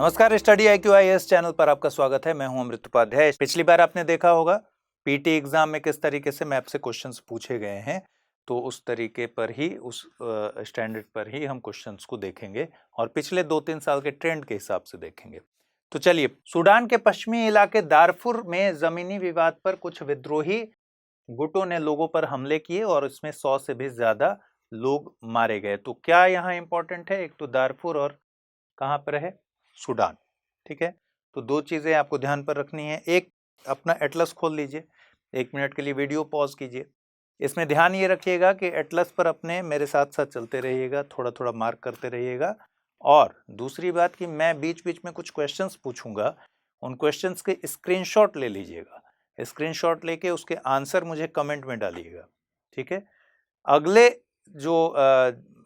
नमस्कार, study IQIS channel पर आपका स्वागत है। मैं हूं अमृत उपाध्याय। पिछली बार आपने देखा होगा पीटी एग्जाम में किस तरीके से मैप से क्वेश्चंस पूछे गए हैं, तो उस तरीके पर ही उस स्टैंडर्ड पर ही हम क्वेश्चंस को देखेंगे और पिछले 2-3 साल के ट्रेंड के हिसाब से देखेंगे। तो चलिए, सूडान के पश्चिमी इलाके दारफुर में जमीनी विवाद पर कुछ विद्रोही गुटों ने लोगों पर हमले किए और इसमें 100 से भी ज्यादा लोग मारे गए। तो क्या यहाँ इंपॉर्टेंट है, एक तो दारफुर और कहाँ पर है, सूडान। ठीक है, तो दो चीजें आपको ध्यान पर रखनी है। एक, अपना एटलस खोल लीजिए, 1 मिनट के लिए वीडियो पॉज कीजिए। इसमें ध्यान ये रखिएगा कि एटलस पर अपने मेरे साथ साथ चलते रहिएगा, थोड़ा थोड़ा मार्क करते रहिएगा। और दूसरी बात कि मैं बीच बीच में कुछ क्वेश्चंस पूछूंगा, उन क्वेश्चंस के स्क्रीनशॉट ले लीजिएगा। स्क्रीनशॉट लेके उसके आंसर मुझे कमेंट में डालिएगा। ठीक है, अगले जो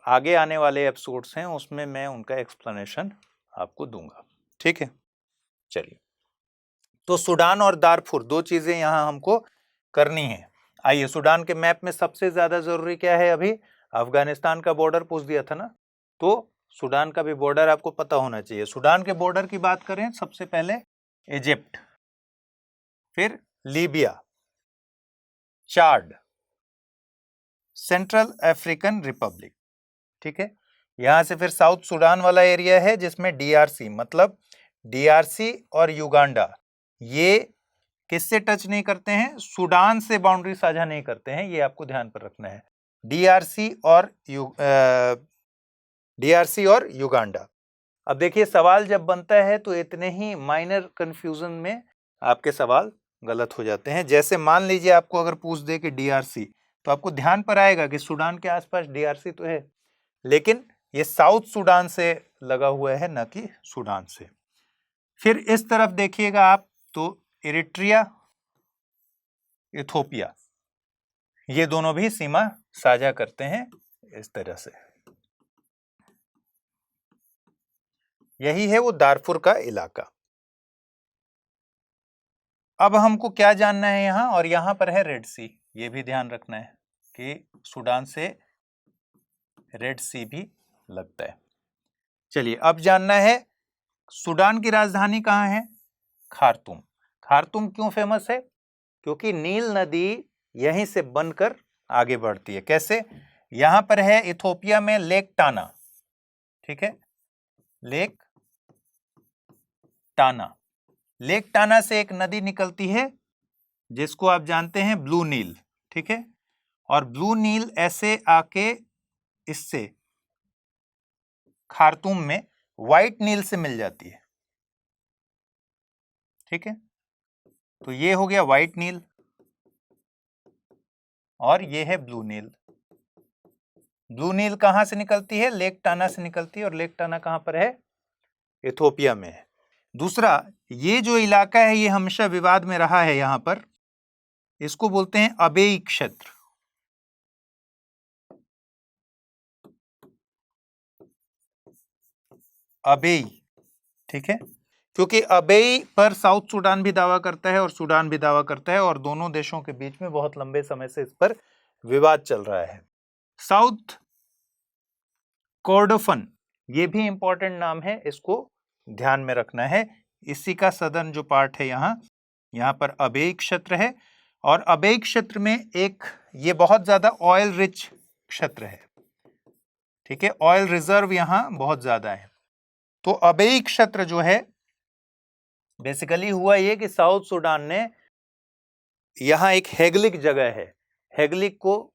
आगे आने वाले एपिसोड्स हैं उसमें मैं उनका एक्सप्लेनेशन आपको दूंगा। ठीक है, चलिए, तो सूडान और दारफुर दो चीजें यहां हमको करनी है। आइए, सूडान के मैप में सबसे ज्यादा जरूरी क्या है, अभी अफगानिस्तान का बॉर्डर पूछ दिया था ना, तो सूडान का भी बॉर्डर आपको पता होना चाहिए। सूडान के बॉर्डर की बात करें, सबसे पहले इजिप्ट, फिर लीबिया, चाड, सेंट्रल अफ्रीकन रिपब्लिक। ठीक है, यहां से फिर साउथ सूडान वाला एरिया है जिसमें डीआरसी, मतलब डीआरसी और युगांडा, ये किससे टच नहीं करते हैं, सूडान से बाउंड्री साझा नहीं करते हैं, ये आपको ध्यान पर रखना है। डीआरसी और युगांडा। अब देखिए, सवाल जब बनता है तो इतने ही माइनर कंफ्यूजन में आपके सवाल गलत हो जाते हैं। जैसे मान लीजिए आपको अगर पूछ दे कि डीआरसी, तो आपको ध्यान पर आएगा कि सूडान के आसपास डीआरसी तो है, लेकिन ये साउथ सूडान से लगा हुआ है, न कि सूडान से। फिर इस तरफ देखिएगा आप, तो इरिट्रिया, इथोपिया, ये दोनों भी सीमा साझा करते हैं इस तरह से। यही है वो दारफुर का इलाका। अब हमको क्या जानना है यहां, और यहां पर है रेड सी, ये भी ध्यान रखना है कि सूडान से रेड सी भी लगता है। चलिए, अब जानना है सूडान की राजधानी कहाँ है, खार्तूम। खार्तूम क्यों फेमस है, क्योंकि नील नदी यहीं से बनकर आगे बढ़ती है। कैसे, यहां पर है इथोपिया में लेक टाना। ठीक है, लेक टाना, लेक टाना से एक नदी निकलती है जिसको आप जानते हैं ब्लू नील। ठीक है, और ब्लू नील ऐसे आके इससे खार्तूम में व्हाइट नील से मिल जाती है। ठीक है, तो ये हो गया व्हाइट नील और ये है ब्लू नील। ब्लू नील कहां से निकलती है, लेक टाना से निकलती है, और लेक टाना कहां पर है, इथोपिया में है। दूसरा, ये जो इलाका है ये हमेशा विवाद में रहा है, यहां पर इसको बोलते हैं अबेई क्षेत्र। अबेई, ठीक है, क्योंकि अबेई पर साउथ सूडान भी दावा करता है और सूडान भी दावा करता है, और दोनों देशों के बीच में बहुत लंबे समय से इस पर विवाद चल रहा है। साउथ कोर्डोफन, ये भी इंपॉर्टेंट नाम है, इसको ध्यान में रखना है। इसी का सदर्न जो पार्ट है यहाँ पर अबेई क्षेत्र है, और अबेई क्षेत्र में एक ये बहुत ज्यादा ऑयल रिच क्षेत्र है। ठीक है, ऑयल रिजर्व यहाँ बहुत ज्यादा है। तो अबेई क्षेत्र जो है, बेसिकली हुआ ये कि साउथ सूडान ने यहाँ एक हेगलिक जगह है, हेगलिक को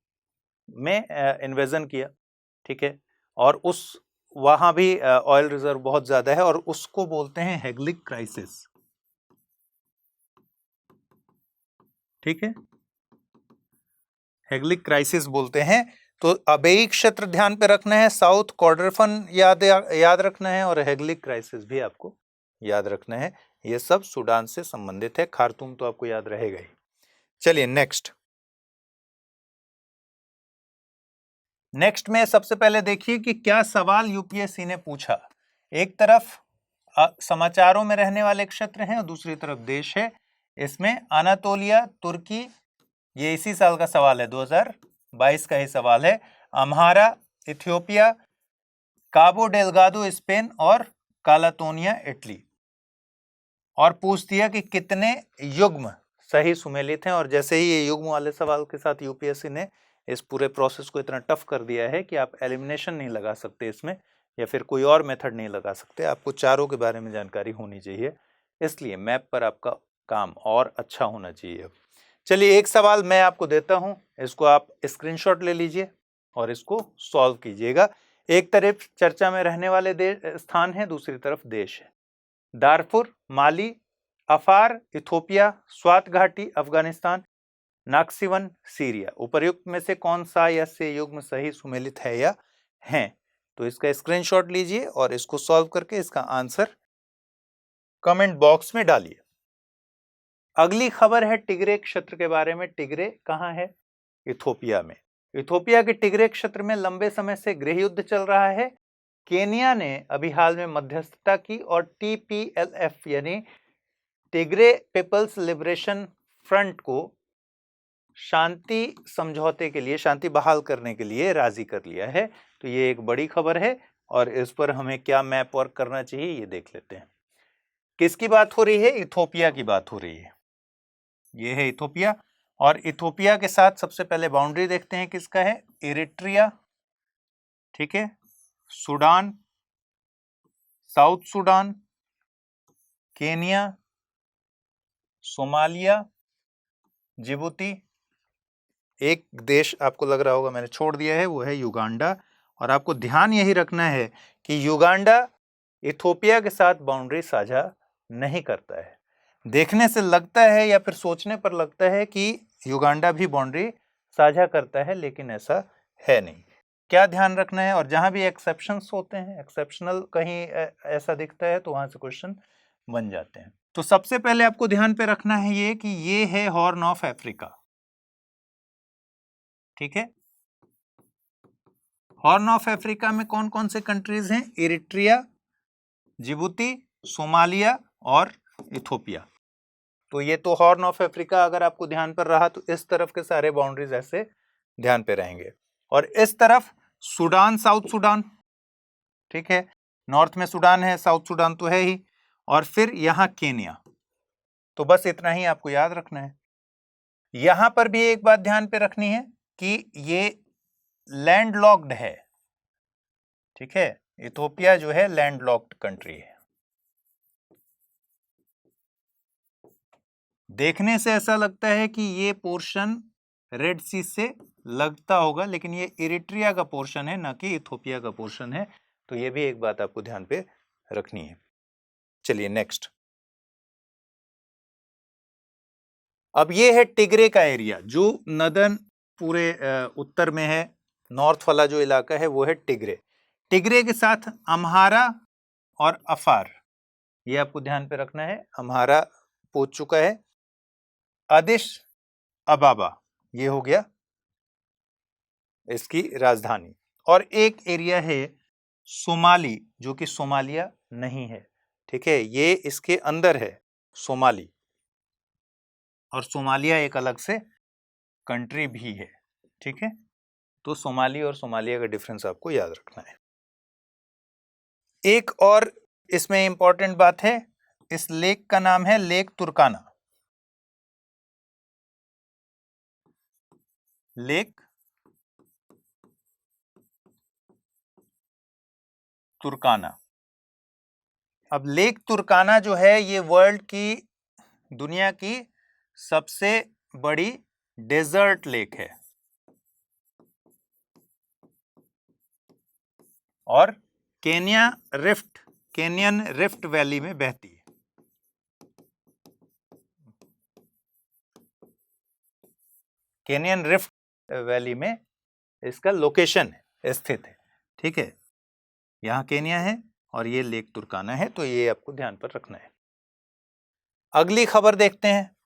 में इन्वेजन किया। ठीक है, और उस वहां भी ऑयल रिजर्व बहुत ज्यादा है, और उसको बोलते हैं हेगलिक क्राइसिस। ठीक है, हेगलिक क्राइसिस बोलते हैं। तो अबेई क्षेत्र ध्यान पे रखना है, साउथ कॉर्डोफन याद रखना है, और हेगलिक क्राइसिस भी आपको याद रखना है। ये सब सूडान से संबंधित है। खार्तूम तो आपको याद रहेगा ही। चलिए नेक्स्ट में सबसे पहले देखिए कि क्या सवाल यूपीएससी ने पूछा। एक तरफ समाचारों में रहने वाले क्षेत्र हैं और दूसरी तरफ देश है। इसमें अनातोलिया तुर्की, ये इसी साल का सवाल है, 2022 का ही सवाल है। अम्हारा इथियोपिया, काबो डेलगाडो स्पेन, और कालातोनिया इटली, और पूछ दिया कि कितने युग्म सही सुमेलित हैं। और जैसे ही ये युग्म वाले सवाल के साथ यूपीएससी ने इस पूरे प्रोसेस को इतना टफ कर दिया है कि आप एलिमिनेशन नहीं लगा सकते इसमें, या फिर कोई और मेथड नहीं लगा सकते, आपको चारों के बारे में जानकारी होनी चाहिए। इसलिए मैप पर आपका काम और अच्छा होना चाहिए। चलिए एक सवाल मैं आपको देता हूं, इसको आप स्क्रीनशॉट ले लीजिए और इसको सॉल्व कीजिएगा। एक तरफ चर्चा में रहने वाले स्थान है, दूसरी तरफ देश है। दारफुर माली, अफार इथोपिया, स्वात घाटी अफगानिस्तान, नाक्सिवन सीरिया। उपर्युक्त में से कौन सा या से युग्म सही सुमेलित है या हैं? तो इसका स्क्रीनशॉट लीजिए और इसको सॉल्व करके इसका आंसर कमेंट बॉक्स में डालिए। अगली खबर है टिग्रे क्षेत्र के बारे में। टिग्रे कहाँ है? इथोपिया में। इथोपिया के टिग्रे क्षेत्र में लंबे समय से गृह युद्ध चल रहा है। केनिया ने अभी हाल में मध्यस्थता की और टीपीएलएफ यानी टिग्रे पीपल्स लिबरेशन फ्रंट को शांति समझौते के लिए, शांति बहाल करने के लिए राजी कर लिया है। तो ये एक बड़ी खबर है और इस पर हमें क्या मैप वर्क करना चाहिए ये देख लेते हैं। किसकी बात हो रही है? इथोपिया की बात हो रही है। ये है इथोपिया, और इथोपिया के साथ सबसे पहले बाउंड्री देखते हैं किसका है। इरिट्रिया, ठीक है, Sudan, south Sudan, Kenya, Somalia, Djibouti. एक देश आपको लग रहा होगा मैंने छोड़ दिया है, वो है युगांडा। और आपको ध्यान यही रखना है कि युगांडा इथोपिया के साथ बाउंड्री साझा नहीं करता है। देखने से लगता है या फिर सोचने पर लगता है कि युगांडा भी बाउंड्री साझा करता है, लेकिन ऐसा है नहीं। क्या ध्यान रखना है? और जहां भी एक्सेप्शंस होते हैं, एक्सेप्शनल कहीं ऐसा दिखता है तो वहां से क्वेश्चन बन जाते हैं। तो सबसे पहले आपको ध्यान पे रखना है ये कि ये है हॉर्न ऑफ अफ्रीका, ठीक है। हॉर्न ऑफ अफ्रीका में कौन कौन से कंट्रीज हैं? इरिट्रिया, जिबूती, सोमालिया और इथोपिया। तो ये तो हॉर्न ऑफ अफ्रीका अगर आपको ध्यान पर रहा तो इस तरफ के सारे बाउंड्रीज ऐसे ध्यान पे रहेंगे। और इस तरफ सूडान, साउथ सूडान, ठीक है, नॉर्थ में सूडान है, साउथ सूडान तो है ही, और फिर यहां केनिया। तो बस इतना ही आपको याद रखना है। यहां पर भी एक बात ध्यान पे रखनी है कि ये लैंडलॉक्ड है, ठीक है। इथोपिया जो है लैंडलॉक्ड कंट्री है। देखने से ऐसा लगता है कि ये पोर्शन रेड सी से लगता होगा, लेकिन ये इरिट्रिया का पोर्शन है, ना कि इथोपिया का पोर्शन है। तो ये भी एक बात आपको ध्यान पे रखनी है। चलिए नेक्स्ट। अब ये है टिग्रे का एरिया जो नदर्न पूरे उत्तर में है। नॉर्थ वाला जो इलाका है वो है टिग्रे। टिग्रे के साथ अम्हारा और अफार, ये आपको ध्यान पे रखना है। अम्हारा पहुंच चुका है। आदिश अबाबा ये हो गया इसकी राजधानी। और एक एरिया है सोमाली जो कि सोमालिया नहीं है, ठीक है, ये इसके अंदर है सोमाली, और सोमालिया एक अलग से कंट्री भी है, ठीक है। तो सोमाली और सोमालिया का डिफरेंस आपको याद रखना है। एक और इसमें इंपॉर्टेंट बात है, इस लेक का नाम है लेक तुर्काना। लेक तुर्काना। अब लेक तुर्काना जो है ये वर्ल्ड की, दुनिया की सबसे बड़ी डेजर्ट लेक है और केनियन रिफ्ट वैली में बहती है। केनियन रिफ्ट वैली में इसका लोकेशन है, स्थित है, ठीक है। यहाँ केनिया है और ये लेक तुर्काना है, तो ये आपको ध्यान पर रखना है। अगली खबर देखते हैं।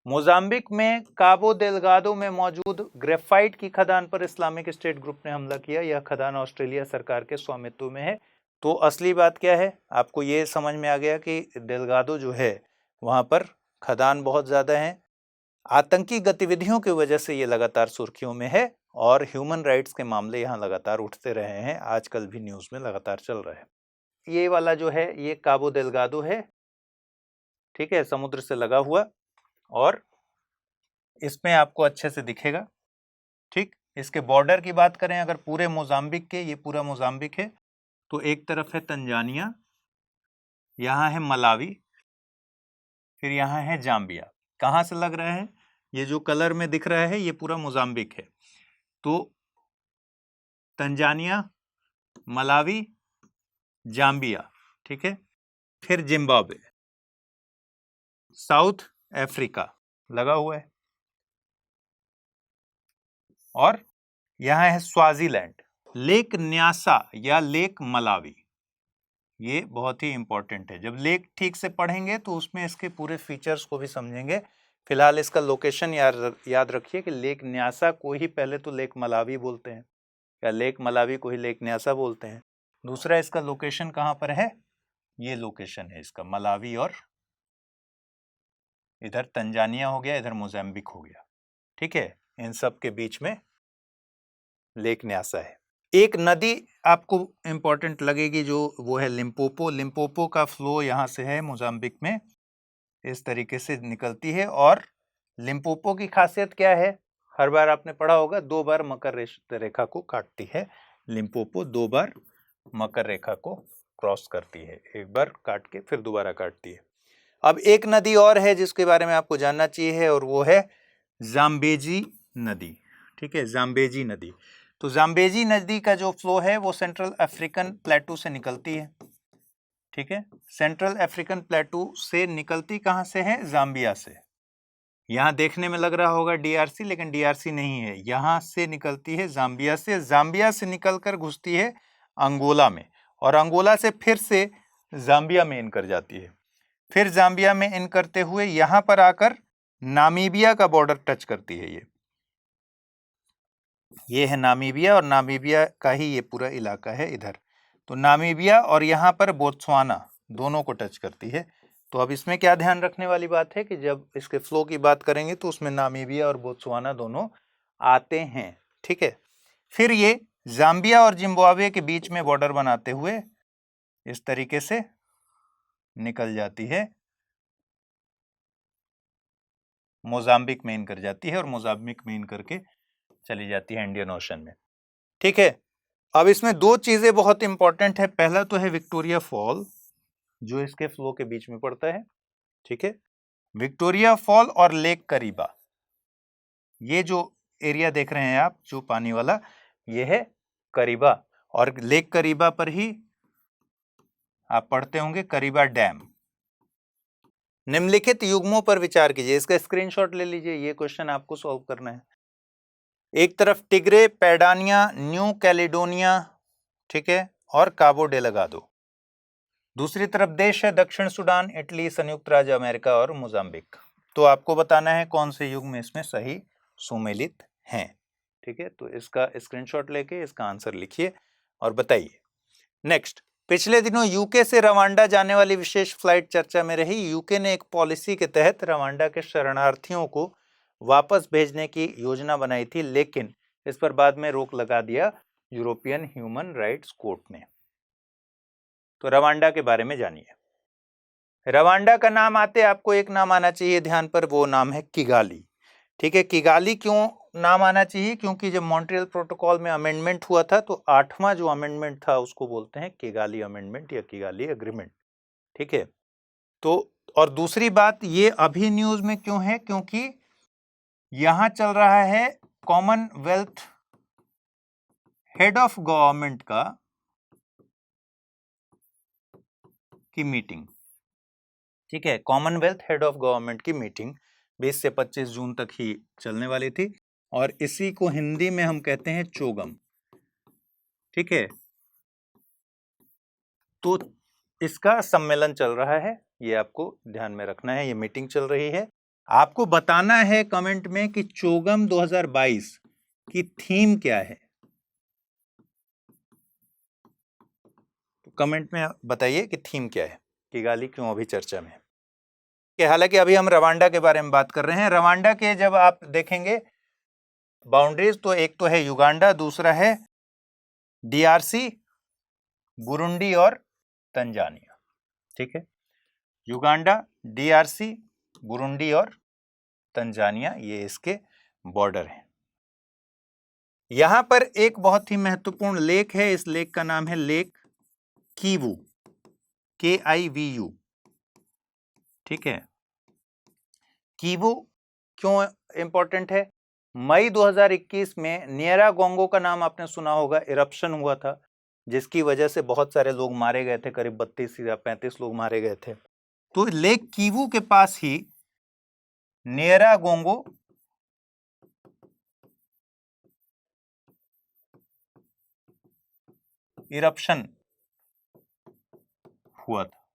मोजाम्बिक में काबो देलगाडो में मौजूद ग्रेफाइट की खदान पर इस्लामिक स्टेट ग्रुप ने हमला किया। यह खदान ऑस्ट्रेलिया सरकार के स्वामित्व में है। तो असली बात क्या है, आपको ये समझ में आ गया कि देलगाडो जो है वहाँ पर खदान बहुत ज़्यादा हैं। आतंकी गतिविधियों की वजह से ये लगातार सुर्खियों में है और ह्यूमन राइट्स के मामले यहाँ लगातार उठते रहे हैं, आजकल भी न्यूज़ में लगातार चल रहे हैं। ये वाला जो है ये काबो देलगादो है, ठीक है, समुद्र से लगा हुआ, और इसमें आपको अच्छे से दिखेगा, ठीक। इसके बॉर्डर की बात करें अगर पूरे मोजाम्बिक के, ये पूरा मोजाम्बिक है, तो एक तरफ है तंजानिया, यहाँ है मलावी, फिर यहाँ है जाम्बिया। कहाँ से लग रहा है? ये जो कलर में दिख रहा है ये पूरा मोजाम्बिक है। तो तंजानिया, मलावी, जाम्बिया, ठीक है, फिर जिम्बाब्वे, साउथ अफ्रीका लगा हुआ है, और यहाँ है स्वाजीलैंड, लेक न्यासा या लेक मलावी। ये बहुत ही इंपॉर्टेंट है, जब लेक ठीक से पढ़ेंगे तो उसमें इसके पूरे फीचर्स को भी समझेंगे। फिलहाल इसका लोकेशन याद रखिए कि लेक न्यासा को ही पहले तो लेक मलावी बोलते हैं, या लेक मलावी को ही लेक न्यासा बोलते हैं। दूसरा इसका लोकेशन कहाँ पर है? ये लोकेशन है इसका, मलावी, और इधर तंजानिया हो गया, इधर मोजाम्बिक हो गया, ठीक है, इन सब के बीच में लेक न्यासा है। एक नदी आपको इंपॉर्टेंट लगेगी जो वो है लिम्पोपो। लिम्पोपो का फ्लो यहाँ से है मोजाम्बिक में, इस तरीके से निकलती है। और लिम्पोपो की खासियत क्या है? हर बार आपने पढ़ा होगा, 2 बार मकर रेखा को काटती है। लिम्पोपो 2 बार मकर रेखा को क्रॉस करती है, एक बार काट के फिर दोबारा काटती है। अब एक नदी और है जिसके बारे में आपको जानना चाहिए, और वो है जाम्बेजी नदी, ठीक है, जाम्बेजी नदी। तो जाम्बेजी नदी का जो फ्लो है वो सेंट्रल अफ्रीकन प्लेटू से निकलती है, ठीक है, सेंट्रल अफ्रीकन प्लेटू से निकलती कहाँ से है? जाम्बिया से। यहाँ देखने में लग रहा होगा डीआरसी, लेकिन डीआरसी नहीं है, यहाँ से निकलती है जाम्बिया से। जाम्बिया से निकलकर घुसती है अंगोला में, और अंगोला से फिर से जाम्बिया में इन कर जाती है, फिर जाम्बिया में इन करते हुए यहाँ पर आकर नामीबिया का बॉर्डर टच करती है। ये है नामीबिया, और नामीबिया का ही ये पूरा इलाका है इधर। तो नामीबिया और यहाँ पर बोत्सवाना दोनों को टच करती है। तो अब इसमें क्या ध्यान रखने वाली बात है कि जब इसके फ्लो की बात करेंगे तो उसमें नामीबिया और बोत्सवाना दोनों आते हैं, ठीक है। फिर ये जाम्बिया और जिम्बाब्वे के बीच में बॉर्डर बनाते हुए इस तरीके से निकल जाती है, मोजाम्बिक में इन कर जाती है, और मोजाम्बिक में इन करके चली जाती है इंडियन ओशन में, ठीक है। अब इसमें 2 चीजें बहुत इंपॉर्टेंट है। पहला तो है विक्टोरिया फॉल, जो इसके फ्लो के बीच में पड़ता है, ठीक है, विक्टोरिया फॉल और लेक करीबा। ये जो एरिया देख रहे हैं आप, जो पानी वाला, ये है करीबा, और लेक करीबा पर ही आप पढ़ते होंगे करीबा डैम। निम्नलिखित युग्मों पर विचार कीजिए, इसका स्क्रीनशॉट ले लीजिए, ये क्वेश्चन आपको सॉल्व करना है। एक तरफ टिग्रे, पैडानिया, न्यू कैलिडोनिया, ठीक है, और काबो डेलगाडो। दूसरी तरफ देश है दक्षिण सुडान, इटली, संयुक्त राज्य अमेरिका और मोजाम्बिक। तो आपको बताना है कौन से युग्म इसमें सही सुमेलित हैं, ठीक है। तो इसका स्क्रीनशॉट लेके इसका आंसर लिखिए और बताइए। नेक्स्ट, पिछले दिनों यूके से रवांडा जाने वाली विशेष फ्लाइट चर्चा में रही। यूके ने एक पॉलिसी के तहत रवांडा के शरणार्थियों को वापस भेजने की योजना बनाई थी, लेकिन इस पर बाद में रोक लगा दिया यूरोपियन ह्यूमन राइट्स कोर्ट ने। तो रवांडा के बारे में जानिए। रवांडा का नाम आते आपको एक नाम आना चाहिए ध्यान पर, वो नाम है किगाली, ठीक है। किगाली क्यों नाम आना चाहिए? क्योंकि जब मॉन्ट्रियल प्रोटोकॉल में अमेंडमेंट हुआ था तो 8वां जो अमेंडमेंट था उसको बोलते हैं किगाली अमेंडमेंट या किगाली एग्रीमेंट, ठीक है। तो और दूसरी बात, ये अभी न्यूज में क्यों है? क्योंकि यहां चल रहा है कॉमनवेल्थ हेड ऑफ गवर्नमेंट की मीटिंग, ठीक है, कॉमनवेल्थ हेड ऑफ गवर्नमेंट की मीटिंग 20 से 25 जून तक ही चलने वाली थी, और इसी को हिंदी में हम कहते हैं चोगम, ठीक है। तो इसका सम्मेलन चल रहा है, ये आपको ध्यान में रखना है, ये मीटिंग चल रही है। आपको बताना है कमेंट में कि चोगम 2022 की थीम क्या है, तो कमेंट में बताइए कि थीम क्या है, किगाली क्यों अभी चर्चा में है। हालांकि अभी हम रवांडा के बारे में बात कर रहे हैं। रवांडा के जब आप देखेंगे बाउंड्रीज, तो एक तो है युगांडा, दूसरा है डीआरसी, बुरुंडी और तंजानिया। ठीक है, युगांडा, DRC, बुरुंडी और तंजानिया ये इसके बॉर्डर हैं। यहां पर एक बहुत ही महत्वपूर्ण लेक है, इस लेक का नाम है लेक कीवू, KIVU। ठीक है, कीवू क्यों इंपॉर्टेंट है? मई 2021 में नियरागोंगो का नाम आपने सुना होगा, इरप्शन हुआ था जिसकी वजह से बहुत सारे लोग मारे गए थे, करीब 32 या 35 लोग मारे गए थे। तो लेक कीवू के पास ही नियरागोंगो इरप्शन हुआ था।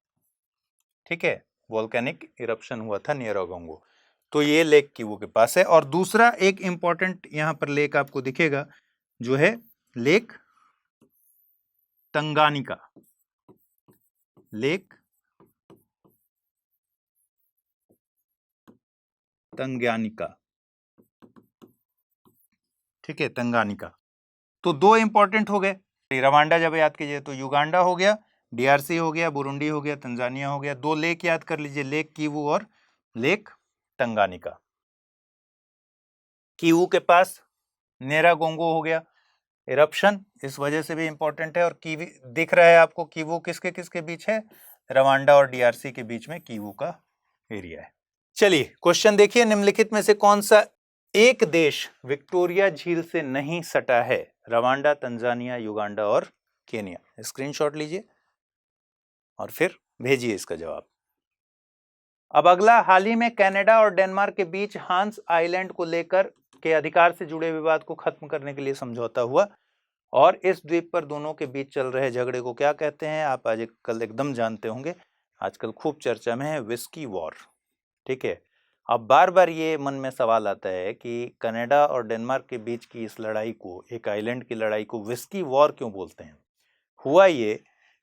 ठीक है, वोल्केनिक इरप्शन हुआ था नियरागोंगो, तो ये लेक कीवू के पास है। और दूसरा एक इंपॉर्टेंट यहां पर लेक आपको दिखेगा जो है लेक तंगानिका, लेक तंगानिका। ठीक है, तंगानिका। तो दो इंपॉर्टेंट हो गए। रवांडा जब याद कीजिए तो युगांडा हो गया, DRC हो गया, बुरुंडी हो गया, तंजानिया हो गया। दो लेक याद कर लीजिए, लेक कीवू और लेक तंगानिका। कीवू के पास नेरागोंगो हो गया, इरप्शन इस वजह से भी इंपॉर्टेंट है। और कीवी दिख रहा है आपको, कीवू किसके किसके बीच है? रवांडा और DRC के बीच में कीवू का एरिया है। चलिए क्वेश्चन देखिए, निम्नलिखित में से कौन सा एक देश विक्टोरिया झील से नहीं सटा है? रवांडा, तंजानिया, युगांडा और केनिया। स्क्रीनशॉट लीजिए और फिर भेजिए इसका जवाब। अब अगला, हाल ही में कनाडा और डेनमार्क के बीच हांस आइलैंड को लेकर के अधिकार से जुड़े विवाद को खत्म करने के लिए समझौता हुआ, और इस द्वीप पर दोनों के बीच चल रहे झगड़े को क्या कहते हैं? आप आज कल एकदम जानते होंगे, आजकल खूब चर्चा में है, विस्की वॉर। ठीक है, अब बार बार ये मन में सवाल आता है कि कनाडा और डेनमार्क के बीच की इस लड़ाई को, एक आइलैंड की लड़ाई को विस्की वॉर क्यों बोलते हैं? हुआ ये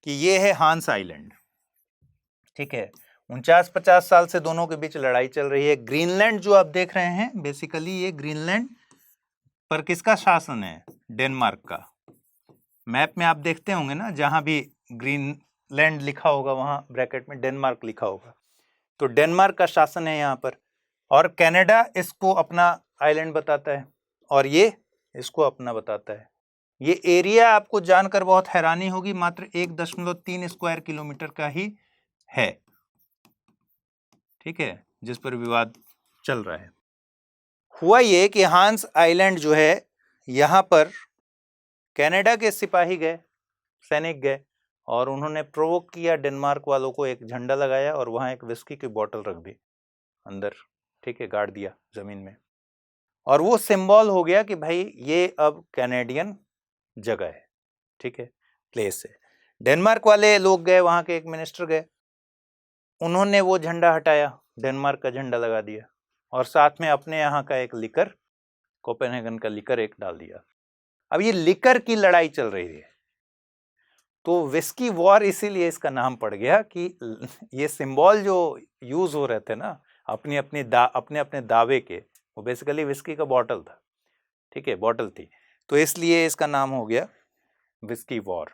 कि ये है हांस आइलैंड। ठीक है, 49-50 साल से दोनों के बीच लड़ाई चल रही है। ग्रीनलैंड जो आप देख रहे हैं, बेसिकली ये ग्रीनलैंड पर किसका शासन है? डेनमार्क का। मैप में आप देखते होंगे ना, जहां भी ग्रीनलैंड लिखा होगा वहां ब्रैकेट में डेनमार्क लिखा होगा, तो डेनमार्क का शासन है यहाँ पर। और कनाडा इसको अपना आइलैंड बताता है और ये इसको अपना बताता है। ये एरिया आपको जानकर बहुत हैरानी होगी, मात्र 1.3 स्क्वायर किलोमीटर का ही है। ठीक है, जिस पर विवाद चल रहा है। हुआ ये कि हांस आइलैंड जो है, यहाँ पर कनाडा के सिपाही गए, सैनिक गए, और उन्होंने प्रोवोक किया डेनमार्क वालों को, एक झंडा लगाया और वहां एक विस्की की बोतल रख दी अंदर। ठीक है, गाड़ दिया जमीन में, और वो सिंबल हो गया कि भाई ये अब कैनेडियन जगह है। ठीक है, प्लेस है। डेनमार्क वाले लोग गए, वहां के एक मिनिस्टर गए, उन्होंने वो झंडा हटाया, डेनमार्क का झंडा लगा दिया, और साथ में अपने यहाँ का एक लिकर, कोपेनहेगन का लिकर एक डाल दिया। अब ये लिकर की लड़ाई चल रही है, तो विस्की वॉर इसीलिए इसका नाम पड़ गया कि ये सिंबल जो यूज हो रहे थे ना अपने अपने दावे के, वो बेसिकली विस्की का बॉटल था। ठीक है, बॉटल थी, तो इसलिए इसका नाम हो गया विस्की वॉर।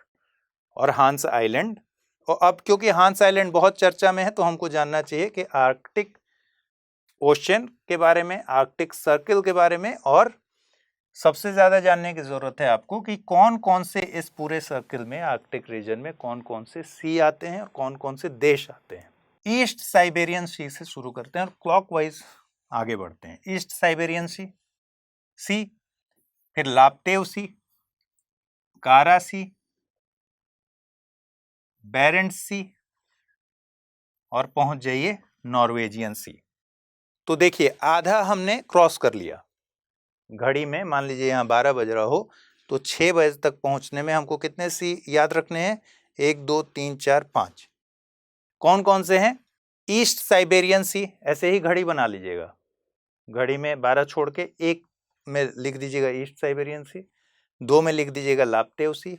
और हांस आइलैंड, और अब क्योंकि हांस आइलैंड बहुत चर्चा में है, तो हमको जानना चाहिए कि आर्कटिक ओशन के बारे में, आर्कटिक सर्किल के बारे में, और सबसे ज्यादा जानने की जरूरत है आपको कि कौन कौन से इस पूरे सर्किल में, आर्कटिक रीजन में कौन कौन से सी आते हैं और कौन कौन से देश आते हैं। ईस्ट साइबेरियन सी से शुरू करते हैं और क्लॉकवाइज आगे बढ़ते हैं। ईस्ट साइबेरियन सी, फिर लाप्टेव सी, कारा सी, बेरेंट्स सी, और पहुंच जाइए नॉर्वेजियन सी। तो देखिए, आधा हमने क्रॉस कर लिया। घड़ी में मान लीजिए यहाँ 12 बज रहा हो, तो 6 बजे तक पहुंचने में हमको कितने सी याद रखने हैं? 1 2 3 4 5। कौन कौन से हैं? ईस्ट साइबेरियन सी, ऐसे ही घड़ी बना लीजिएगा, घड़ी में 12 छोड़ के 1 में लिख दीजिएगा ईस्ट साइबेरियन सी, 2 में लिख दीजिएगा लाप्टेव सी,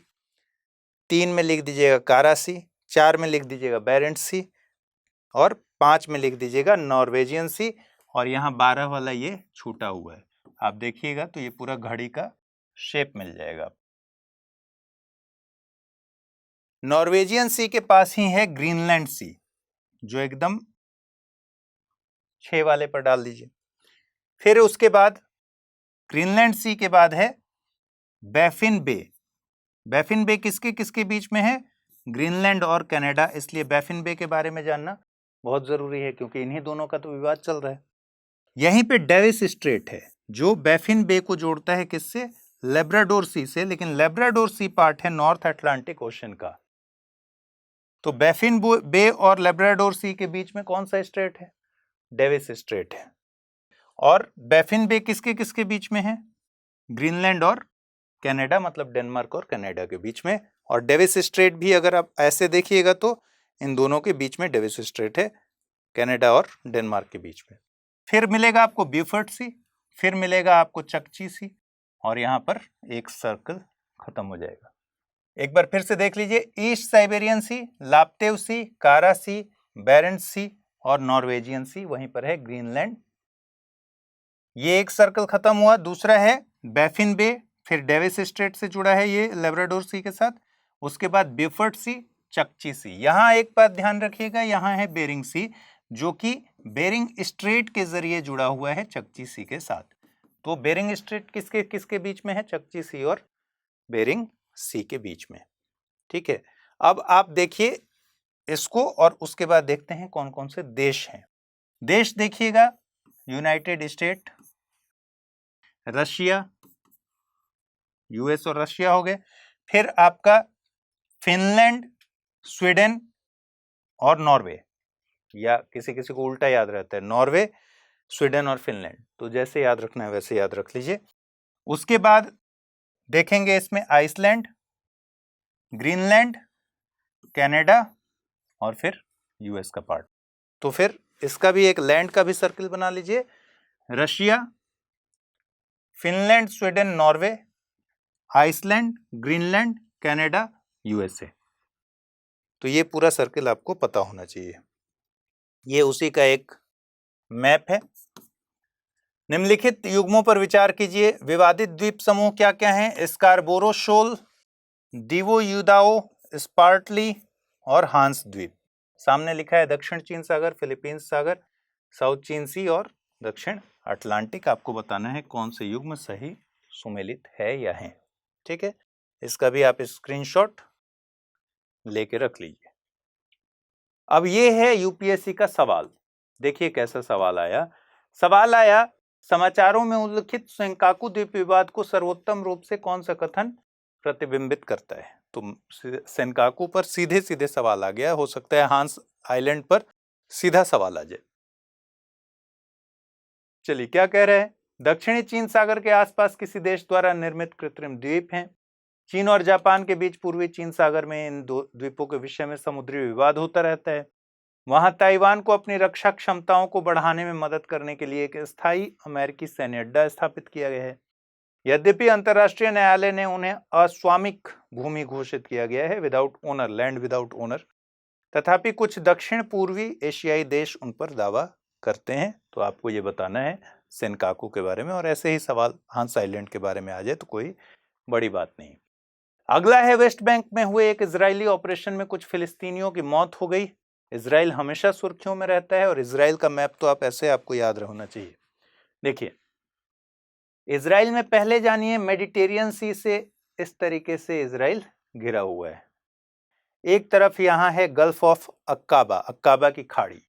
3 में लिख दीजिएगा कारा सी, 4 में लिख दीजिएगा बेरेंट्स सी, और 5 में लिख दीजिएगा नॉर्वेजियन सी। और यहाँ 12 वाला ये छूटा हुआ है, आप देखिएगा तो ये पूरा घड़ी का शेप मिल जाएगा। नॉर्वेजियन सी के पास ही है ग्रीनलैंड सी, जो एकदम 6 वाले पर डाल दीजिए। फिर उसके बाद ग्रीनलैंड सी के बाद है बैफिन बे। बैफिन बे किसके किसके बीच में है? ग्रीनलैंड और कनाडा, इसलिए बैफिन बे के बारे में जानना बहुत जरूरी है क्योंकि इन्हीं दोनों का तो विवाद चल रहा है। यहीं पे डेविस स्ट्रेट है जो बैफिन बे को जोड़ता है किससे? लेब्राडोर सी से, लेकिन लेब्राडोर सी पार्ट है नॉर्थ अटलांटिक ओशन का। तो बैफिन बे और लेब्राडोर सी के बीच में कौन सा स्ट्रेट है? डेविस स्ट्रेट है। और बैफिन बे किसके किसके बीच में है? ग्रीनलैंड और कनाडा, मतलब डेनमार्क और कनाडा के बीच में। और डेविस स्ट्रेट भी अगर आप ऐसे देखिएगा तो इन दोनों के बीच में डेविस स्ट्रेट है, कनाडा और डेनमार्क के बीच में। फिर मिलेगा आपको ब्यूफर्ट सी, फिर मिलेगा आपको चकची सी, और यहां पर एक सर्कल खत्म हो जाएगा। एक बार फिर से देख लीजिए, ईस्ट साइबेरियन सी, लाप्तेव सी, कारा सी, बेरेंट्स सी और नॉर्वेजियन सी, वहीं पर है ग्रीनलैंड। ये एक सर्कल खत्म हुआ। दूसरा है बैफिन बे, फिर डेविस स्ट्रेट से जुड़ा है ये लेब्राडोर सी के साथ। उसके बाद ब्यूफर्ट सी, चकची सी। यहां एक बात ध्यान रखिएगा, यहां है बेरिंग सी, जो कि बेरिंग स्ट्रेट के जरिए जुड़ा हुआ है चकची सी के साथ। तो बेरिंग स्ट्रेट किसके किसके बीच में है? चकची सी और बेरिंग सी के बीच में। ठीक है, अब आप देखिए इसको और उसके बाद देखते हैं कौन कौन से देश हैं। देश देखिएगा, यूनाइटेड स्टेट, रशिया, यूएस और रशिया हो गए। फिर आपका फिनलैंड, स्वीडन और नॉर्वे, या किसी किसी को उल्टा याद रहता है, नॉर्वे, स्वीडन और फिनलैंड। तो जैसे याद रखना है वैसे याद रख लीजिए। उसके बाद देखेंगे इसमें आइसलैंड, ग्रीनलैंड, कनाडा और फिर यूएस का पार्ट। तो फिर इसका भी एक लैंड का भी सर्कल बना लीजिए, Russia, Finland, Sweden, Norway, Iceland, Greenland, Canada, USA. तो ये पूरा सर्कल आपको पता होना चाहिए। ये उसी का एक मैप है। निम्नलिखित युग्मों पर विचार कीजिए। विवादित द्वीप समूह क्या क्या हैं? स्कारबोरो शोल, दिवोयुदाओ, स्पार्टली और हांस द्वीप। सामने लिखा है दक्षिण चीन सागर, फिलीपींस सागर, साउथ चीन सी और दक्षिण अटलांटिक। आपको बताना है कौन से युग्म सही सुमेलित है या है। ठीक है, इसका भी आप स्क्रीनशॉट लेके रख लीजिए। अब ये है यूपीएससी का सवाल। देखिए कैसा सवाल आया। सवाल आया, समाचारों में उल्लिखित सेंकाकू द्वीप विवाद को सर्वोत्तम रूप से कौन सा कथन प्रतिबिंबित करता है? तो सेंकाकू पर सीधे सीधे सवाल आ गया। हो सकता है हांस आइलैंड पर सीधा सवाल आ जाए। चलिए क्या कह रहे हैं? दक्षिणी चीन सागर के आसपास किसी देश द्वारा निर्मित कृत्रिम द्वीप हैं। चीन और जापान के बीच पूर्वी चीन सागर में इन दो द्वीपों के विषय में समुद्री विवाद होता रहता है। वहां ताइवान को अपनी रक्षा क्षमताओं को बढ़ाने में मदद करने के लिए एक स्थायी अमेरिकी सैन्य अड्डा स्थापित किया गया है। यद्यपि अंतर्राष्ट्रीय न्यायालय ने उन्हें अस्वामिक भूमि घोषित किया गया है, without owner, land without owner, तथापि कुछ दक्षिण पूर्वी एशियाई देश उन पर दावा करते हैं। तो आपको ये बताना है सेंकाकू के बारे में, और ऐसे ही सवाल हांस आइलैंड के बारे में आ जाए तो कोई बड़ी बात नहीं। अगला है, वेस्ट बैंक में हुए एक इजरायली ऑपरेशन में कुछ फिलिस्तीनियों की मौत हो गई। इजराइल हमेशा सुर्खियों में रहता है, और इजराइल का मैप तो आप ऐसे आपको याद होना चाहिए। देखिए इजराइल में पहले जानिए, मेडिटेरियन सी से इस तरीके से इजराइल घिरा हुआ है। एक तरफ यहां है गल्फ ऑफ अक्काबा, अक्काबा की खाड़ी,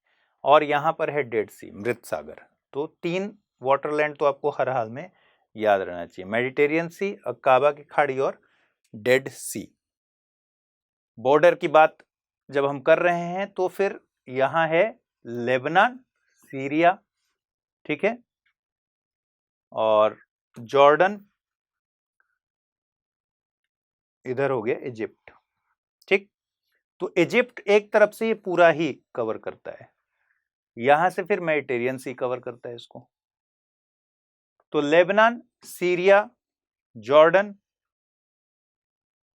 और यहां पर है डेड सी, मृत सागर। तो 3 वाटरलैंड तो आपको हर हाल में याद रहना चाहिए, मेडिटेरियन सी, अक्काबा की खाड़ी और डेड सी। बॉर्डर की बात जब हम कर रहे हैं तो फिर यहां है लेबनान, सीरिया, ठीक है, और जॉर्डन, इधर हो गया इजिप्ट। ठीक, तो इजिप्ट एक तरफ से ये पूरा ही कवर करता है, यहां से फिर मेडिटेरियन सी कवर करता है इसको। तो लेबनान, सीरिया, जॉर्डन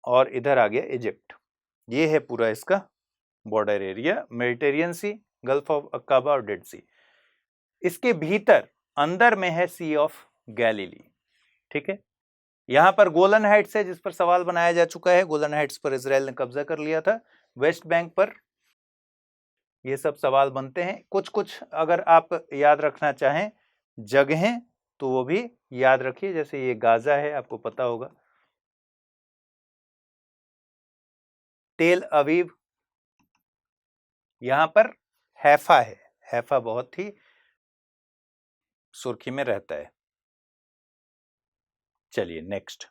और इधर आ गया इजिप्ट। ये है पूरा इसका border area, Mediterranean Sea, Gulf of Aqaba और डेड सी। इसके भीतर अंदर में है सी ऑफ गैलीली। ठीक है, यहाँ पर गोलन हाइट्स है जिस पर सवाल बनाया जा चुका है। गोलन हाइट्स पर इजराइल ने कब्जा कर लिया था। वेस्ट बैंक पर ये सब सवाल बनते हैं। कुछ कुछ अगर आप याद रखना चाहें जगहें तो वो भी याद रखिए, जैसे ये गाजा है, आपको पता होगा। तेल अवीव, यहां पर हैफा है। हैफा बहुत ही सुर्खी में रहता है। चलिए नेक्स्ट।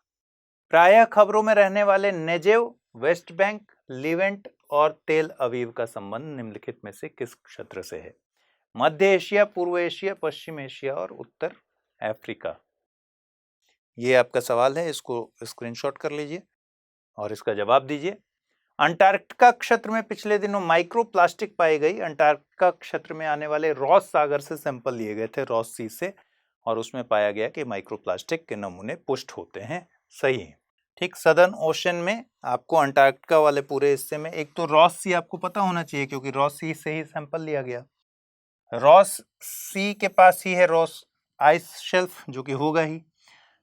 प्रायः खबरों में रहने वाले नेजेव, वेस्ट बैंक, लिवेंट और तेल अवीव का संबंध निम्नलिखित में से किस क्षेत्र से है? मध्य एशिया, पूर्व एशिया, पश्चिम एशिया और उत्तर अफ्रीका। ये आपका सवाल है, इसको स्क्रीनशॉट कर लीजिए और इसका जवाब दीजिए। अंटार्कटिका क्षेत्र में पिछले दिनों माइक्रो प्लास्टिक पाई गई। अंटार्कटिका क्षेत्र में आने वाले रॉस सागर से सैंपल लिए गए थे, रॉस सी से, और उसमें पाया गया कि माइक्रो प्लास्टिक के नमूने पुष्ट होते हैं। सही है। ठीक, सदर्न ओशन में आपको अंटार्कटिका वाले पूरे हिस्से में एक तो रॉस सी आपको पता होना चाहिए, क्योंकि रॉस सी से ही सैंपल लिया गया। रॉस सी के पास ही है रॉस आइस शेल्फ, जो कि होगा ही।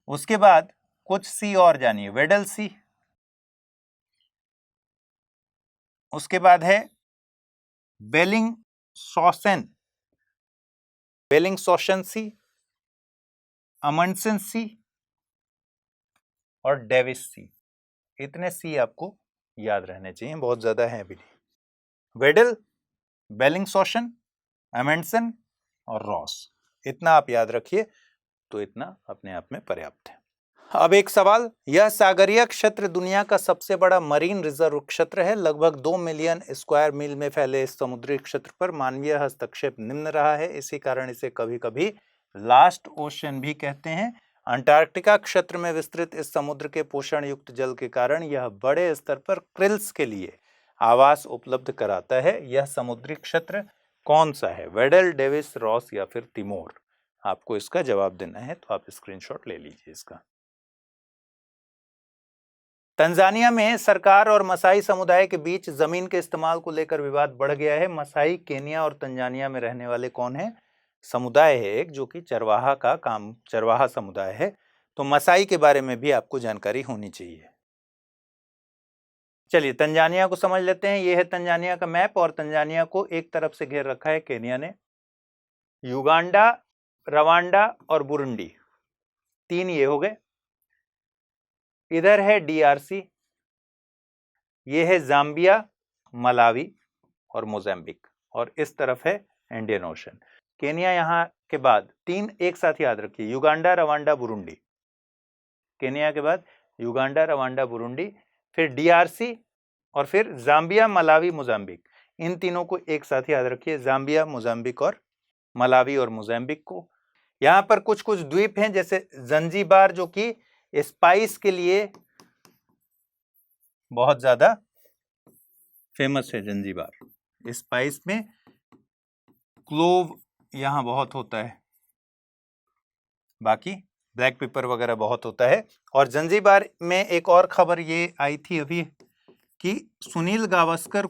उसके बाद कुछ सी और जानिए, वेडल सी, उसके बाद है बेलिंगशॉसेन, बेलिंगशॉसेन सी, अमंडसेन सी और डेविस सी। इतने सी आपको याद रहने चाहिए, बहुत ज्यादा है भी नहीं। वेडल, बेलिंगशॉसेन, अमंडसेन और रॉस, इतना आप याद रखिए तो इतना अपने आप में पर्याप्त है। अब एक सवाल, यह सागरीय क्षेत्र दुनिया का सबसे बड़ा मरीन रिजर्व क्षेत्र है। लगभग 2 मिलियन स्क्वायर मील में फैले इस समुद्री क्षेत्र पर मानवीय हस्तक्षेप निम्न रहा है। इसी कारण इसे कभी कभी लास्ट ओशन भी कहते हैं। अंटार्कटिका क्षेत्र में विस्तृत इस समुद्र के पोषण युक्त जल के कारण यह बड़े स्तर पर क्रिल्स के लिए आवास उपलब्ध कराता है। यह समुद्री क्षेत्र कौन सा है? वेडल, डेविस, रॉस या फिर तिमोर? आपको इसका जवाब देना है, तो आप स्क्रीनशॉट ले लीजिए इसका। तंजानिया में सरकार और मसाई समुदाय के बीच जमीन के इस्तेमाल को लेकर विवाद बढ़ गया है। मसाई केनिया और तंजानिया में रहने वाले कौन है? समुदाय है एक, जो कि चरवाहा समुदाय है। तो मसाई के बारे में भी आपको जानकारी होनी चाहिए। चलिए तंजानिया को समझ लेते हैं। यह है तंजानिया का मैप, और तंजानिया को एक तरफ से घेर रखा है केनिया ने। युगांडा, रवांडा और बुरुंडी, 3 ये हो गए। इधर है डीआरसी, ये है जाम्बिया, मलावी और मोजाम्बिक, और इस तरफ है इंडियन ओशन। केनिया यहाँ के बाद 3 एक साथ याद रखिए, युगांडा, रवांडा, बुरुंडी। केनिया के बाद युगांडा, रवांडा, बुरुंडी, फिर डीआरसी और फिर जाम्बिया, मलावी, मोजाम्बिक। इन तीनों को एक साथ याद रखिए, जाम्बिया, मोजाम्बिक और मलावी और मोजाम्बिक को। यहाँ पर कुछ कुछ द्वीप हैं, जैसे जंजीबार, जो कि स्पाइस के लिए बहुत ज्यादा फेमस है। जंजीबार स्पाइस में क्लोव यहां बहुत होता है, बाकी ब्लैक पेपर वगैरह बहुत होता है। और जंजीबार में एक और खबर ये आई थी अभी कि सुनील गावस्कर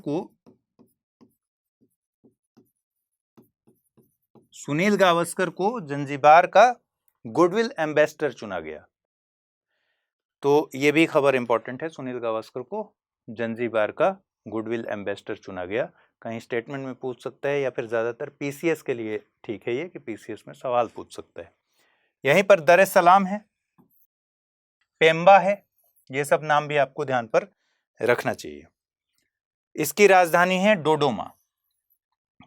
को जंजीबार का गुडविल एम्बेसडर चुना गया। तो ये भी खबर इंपॉर्टेंट है, सुनील गावस्कर को जंजीबार का गुडविल एम्बेसडर चुना गया। कहीं स्टेटमेंट में पूछ सकता है, या फिर ज्यादातर पीसीएस के लिए ठीक है ये, कि पीसीएस में सवाल पूछ सकता है। यहीं पर दर एस सलाम है, पेम्बा है, ये सब नाम भी आपको ध्यान पर रखना चाहिए। इसकी राजधानी है डोडोमा,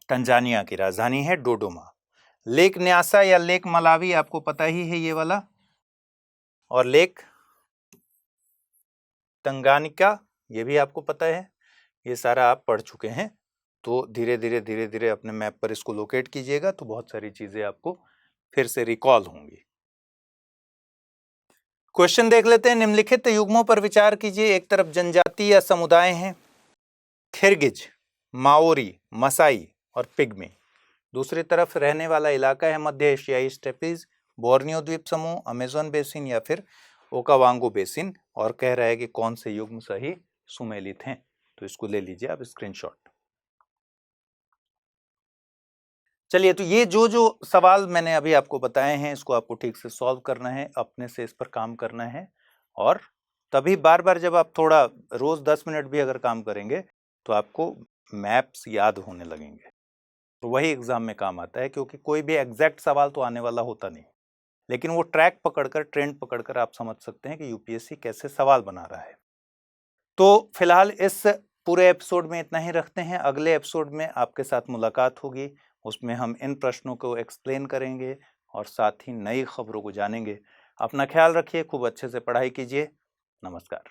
तंजानिया की राजधानी है डोडोमा। लेक न्यासा या लेक मलावी आपको पता ही है, ये वाला, और लेक तंगानिका ये भी आपको पता है। ये सारा आप पढ़ चुके हैं, तो धीरे धीरे अपने मैप पर इसको लोकेट कीजिएगा, तो बहुत सारी चीजें आपको फिर से रिकॉल होंगी। क्वेश्चन देख लेते हैं। निम्नलिखित युग्मों पर विचार कीजिए। एक तरफ जनजाति या समुदाय हैं, खिरगिज, माओरी, मसाई और पिग्मी। दूसरी तरफ रहने वाला इलाका है मध्य एशियाई स्टेपीज, बोर्नियो द्वीप समूह, अमेज़न बेसिन या फिर ओकावांगो बेसिन। और कह रहा है कि कौन से युग्म सही सुमेलित हैं, तो इसको ले लीजिए आप स्क्रीनशॉट। चलिए, तो ये जो सवाल मैंने अभी आपको बताए हैं, इसको आपको ठीक से सॉल्व करना है, अपने से इस पर काम करना है। और तभी बार बार जब आप थोड़ा रोज 10 मिनट भी अगर काम करेंगे तो आपको मैप्स याद होने लगेंगे, तो वही एग्जाम में काम आता है, क्योंकि कोई भी एग्जैक्ट सवाल तो आने वाला होता नहीं, लेकिन वो ट्रैक पकड़कर, ट्रेंड पकड़कर आप समझ सकते हैं कि यूपीएससी कैसे सवाल बना रहा है। तो फिलहाल इस पूरे एपिसोड में इतना ही रखते हैं। अगले एपिसोड में आपके साथ मुलाकात होगी, उसमें हम इन प्रश्नों को एक्सप्लेन करेंगे और साथ ही नई खबरों को जानेंगे। अपना ख्याल रखिए, खूब अच्छे से पढ़ाई कीजिए। नमस्कार।